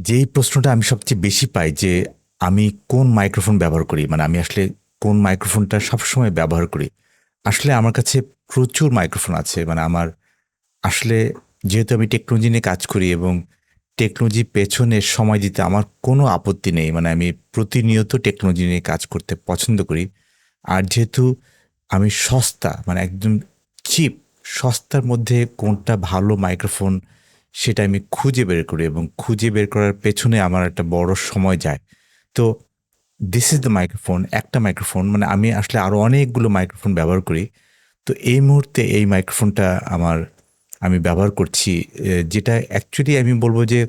যেই প্রশ্নটা আমি সবচেয়ে বেশি পাই যে আমি কোন মাইক্রোফোন ব্যবহার করি, মানে আমি আসলে কোন মাইক্রোফোনটা সবসময় ব্যবহার করি। আসলে আমার কাছে প্রচুর মাইক্রোফোন আছে। মানে আমার আসলে যেহেতু আমি টেকনোলজি নিয়ে কাজ করি এবং টেকনোলজির পেছনে সময় দিতে আমার কোনো আপত্তি নেই। মানে আমি প্রতিনিয়ত টেকনোলজি নিয়ে কাজ করতে পছন্দ করি। আর যেহেতু আমি সস্তা মানে একদম চিপ, সস্তার মধ্যে কোনটা ভালো মাইক্রোফোন সেটা আমি খুঁজে বের করি এবং খুঁজে বের করার পেছনে আমার একটা বড় সময় যায়। তো দিস ইজ দ্য মাইক্রোফোন, একটা মাইক্রোফোন মানে আমি আসলে আরো অনেকগুলো মাইক্রোফোন ব্যবহার করি। তো এই মুহূর্তে এই মাইক্রোফোনটা আমি ব্যবহার করছি। যেটা অ্যাকচুয়ালি আমি বলব যে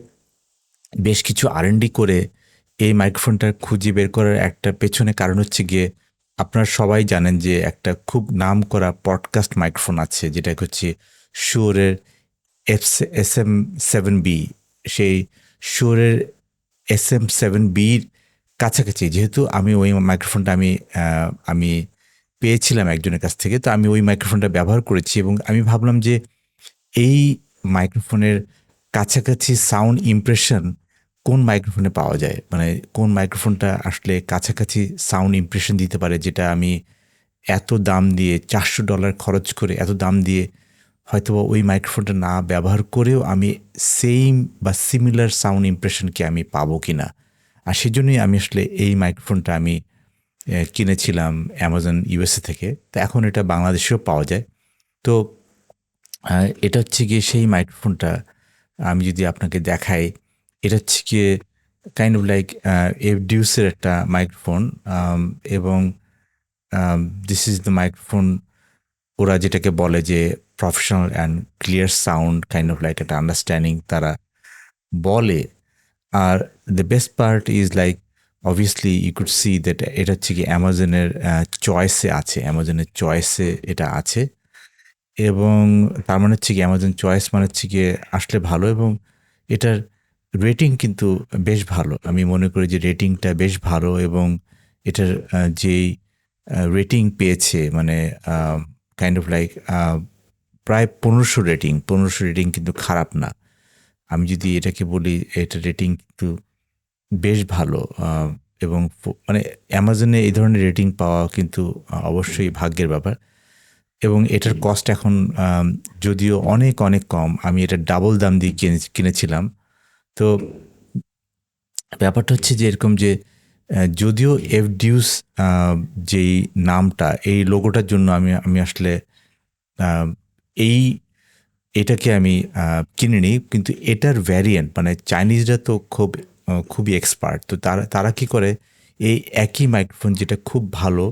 বেশ কিছু R&D করে এই মাইক্রোফোনটা খুঁজে বের করার একটা পেছনে কারণ হচ্ছে গিয়ে আপনারা সবাই জানেন যে একটা খুব নামকরা পডকাস্ট মাইক্রোফোন আছে যেটা হচ্ছে Shureর SM7B। সেই Shureর SM7Bর কাছাকাছি যেহেতু আমি ওই মাইক্রোফোনটা আমি পেয়েছিলাম একজনের কাছ থেকে। তো আমি ওই মাইক্রোফোনটা ব্যবহার করেছি এবং আমি ভাবলাম যে এই মাইক্রোফোনের কাছাকাছি সাউন্ড ইমপ্রেশন কোন মাইক্রোফোনে পাওয়া যায়? মানে কোন মাইক্রোফোনটা আসলে কাছাকাছি সাউন্ড ইমপ্রেশন দিতে পারে যেটা আমি এত দাম দিয়ে $400 খরচ করে এত দাম দিয়ে হয়তোবা ওই মাইক্রোফোনটা না ব্যবহার করেও আমি সেইম বা সিমিলার সাউন্ড ইমপ্রেশন কি আমি পাবো কিনা? আর সেজন্যই আমি আসলে এই মাইক্রোফোনটা আমি কিনেছিলাম অ্যামাজন USA থেকে। তো এখন এটা বাংলাদেশেও পাওয়া যায়। তো এটা হচ্ছে গিয়ে সেই মাইক্রোফোনটা আমি যদি আপনাকে দেখাই, এটা হচ্ছে গিয়ে কাইন্ড অফ লাইক এভডিউসের একটা মাইক্রোফোন। এবং দিস ইজ দ্য মাইক্রোফোন ওরা যেটাকে বলে যে professional and clear sound kind of like একটা আন্ডারস্ট্যান্ডিং তারা বলে। আর the best part is like obviously you could see that এটা হচ্ছে কি অ্যামাজনের চয়েসে আছে, অ্যামাজনের চয়েসে এটা আছে। এবং তার মানে হচ্ছে কি অ্যামাজন চয়েস মানে হচ্ছে গিয়ে আসলে ভালো এবং এটার রেটিং কিন্তু বেশ ভালো। আমি মনে করি যে রেটিংটা বেশ ভালো এবং এটার যেই রেটিং পেয়েছে মানে কাইন্ড অফ লাইক প্রায় 1500 রেটিং। 1500 রেটিং কিন্তু খারাপ না। আমি যদি এটাকে বলি এটার রেটিং কিন্তু বেশ ভালো। এবং মানে অ্যামাজনে এই ধরনের রেটিং পাওয়া কিন্তু অবশ্যই ভাগ্যের ব্যাপার। এবং এটার কস্ট এখন যদিও অনেক অনেক কম, আমি এটা ডাবল দাম দিয়ে কিনেছিলাম। তো ব্যাপারটা হচ্ছে যে এরকম যে যদিও এফডিউস যেই নামটা এই লোগোটার জন্য আমি আমি আসলে আহ, এই এটাকে আমি কিনিনি, কিন্তু এটার ভ্যারিয়েন্ট মানে চাইনিজরা তো খুবই এক্সপার্ট। তো তারা তারা কি করে এই একই মাইক্রোফোন যেটা খুব ভালো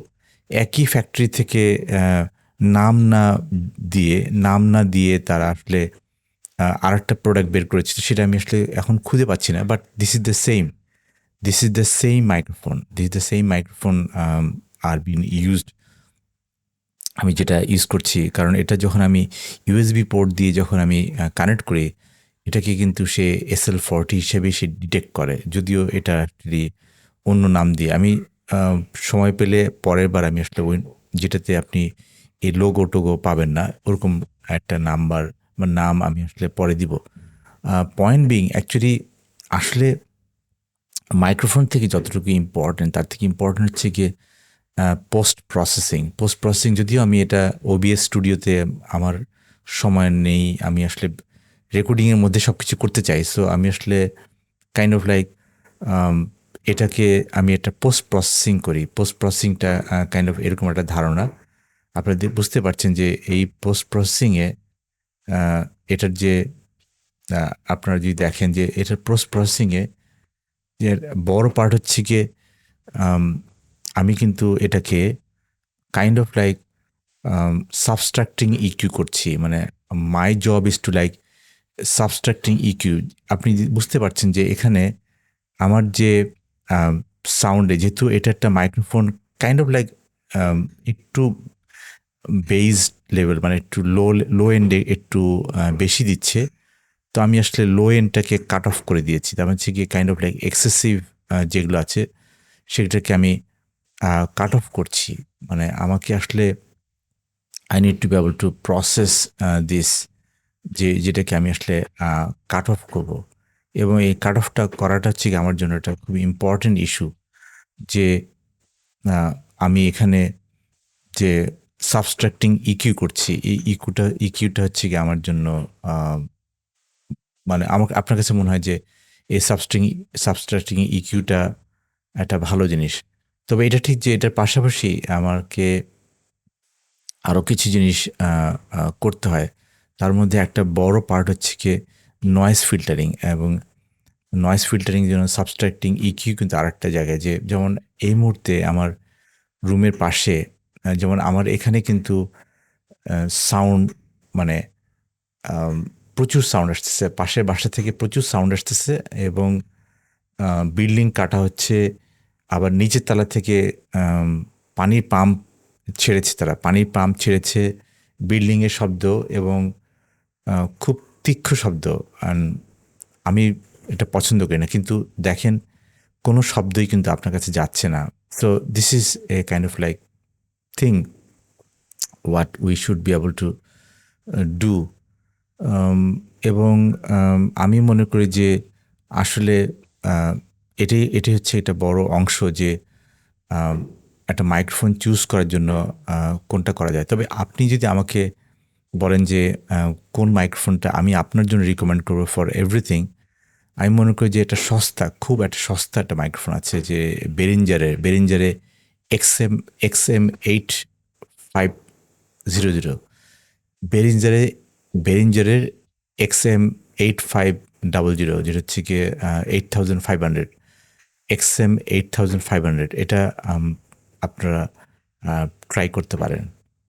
একই ফ্যাক্টরি থেকে আহ, নাম না নাম না দিয়ে তারা আসলে আরেকটা প্রোডাক্ট বের করেছে। তো সেটা আমি আসলে এখন খুঁজে পাচ্ছি না, but this is the same microphone, this is the same microphone are been used. আমি যেটা ইউজ করছি কারণ এটা যখন আমি ইউএসবি পোর্ট দিয়ে যখন আমি কানেক্ট করি এটাকে কিন্তু সে SL40 হিসেবে সে ডিটেক্ট করে, যদিও এটা অ্যাকচুয়ালি অন্য নাম দিয়ে। আমি আহ, সময় পেলে পরের বার আমি আসলে ওই যেটাতে আপনি এই লোগো টোগো পাবেন না ওরকম একটা নাম্বার বা নাম আমি আসলে পরে দিব। পয়েন্ট বিং অ্যাকচুয়ালি আসলে মাইক্রোফোন থেকে যতটুকু ইম্পর্টেন্ট তার থেকে ইম্পর্টেন্ট হচ্ছে গিয়ে পোস্ট প্রসেসিং। যদিও আমি এটা OBS স্টুডিওতে আমার সময় নেই, আমি আসলে রেকর্ডিংয়ের মধ্যে সব কিছু করতে চাই। সো আমি আসলে কাইন্ড অফ লাইক এটাকে আমি একটা পোস্ট প্রসেসিং করি। পোস্ট প্রসেসিংটা কাইন্ড অফ এরকম একটা ধারণা আপনারা বুঝতে পারছেন যে এই পোস্ট প্রসেসিংয়ে এটার যে আপনারা যদি দেখেন যে এটার পোস্ট প্রসেসিংয়ে এর বড় পার্ট হচ্ছে গিয়ে আম, আমি কিন্তু এটাকে kind of like subtracting EQ করছি। মানে my job is to like subtracting EQ. আপনি বুঝতে পারছেন যে এখানে আমার যে সাউন্ডে যেহেতু এটা একটা মাইক্রোফোন কাইন্ড অফ লাইক একটু বেস লেভেল মানে একটু লো এন্ডে একটু বেশি দিচ্ছে। তো আমি আসলে লো এন্ডটাকে কাট অফ করে দিয়েছি। তার মানে হচ্ছে গিয়ে কাইন্ড অফ লাইক এক্সেসিভ যেগুলো আছে সেটাকে আমি কাট অফ করছি। মানে আমাকে আসলে I need to be able to process this যেটাকে আমি আসলে কাট অফ করবো। এবং এই কাট অফটা করাটা হচ্ছে আমার জন্য একটা খুব ইম্পর্টেন্ট ইস্যু, যে আমি এখানে যে সাবস্ট্রাক্টিং ইকিউ করছি, এই ইকিউটা হচ্ছে কি আমার জন্য মানে আমাকে আপনার কাছে মনে হয় যে এই সাবস্ট্রাক্টিং ইকিউটা একটা ভালো জিনিস। তবে এটা ঠিক যে এটার পাশাপাশি আমাকে আরও কিছু জিনিস করতে হয়। তার মধ্যে একটা বড় পার্ট হচ্ছে কি নয়েজ ফিল্টারিং, এবং নয়েজ ফিল্টারিং জন্য সাবস্ট্রাক্টিং ইকিউ কিন্তু আরেকটা জায়গায়, যে যেমন এই মুহূর্তে আমার রুমের পাশে যেমন আমার এখানে কিন্তু সাউন্ড মানে প্রচুর সাউন্ড আসতেছে, পাশের বাসা থেকে প্রচুর সাউন্ড আসতেছে, এবং বিল্ডিং কাটা হচ্ছে, আবার নিচের তলা থেকে পানির পাম্প ছেড়েছে, তারা পানির পাম্প ছেড়েছে, বিল্ডিংয়ের শব্দ এবং খুব তীক্ষ্ণ শব্দ। আমি এটা পছন্দ করি না, কিন্তু দেখেন কোনো শব্দই কিন্তু আপনার কাছে যাচ্ছে না। So this is a kind of like thing what we should be able to do. এবং আমি মনে করি যে আসলে এটি হচ্ছে একটা বড় অংশ, যে একটা মাইক্রোফোন চুজ করার জন্য কোনটা করা যায়। তবে আপনি যদি আমাকে বলেন যে কোন মাইক্রোফোনটা আমি আপনার জন্য রিকমেন্ড করবো ফর এভরিথিং, আমি মনে করি যে এটা সস্তা, খুব একটা সস্তা একটা মাইক্রোফোন আছে, যে বেরিঞ্জারে XM8500, বেরিঞ্জারের XM8500, যেটা হচ্ছে গিয়ে 8500, XM8500, এটা আপনারা ট্রাই করতে পারেন।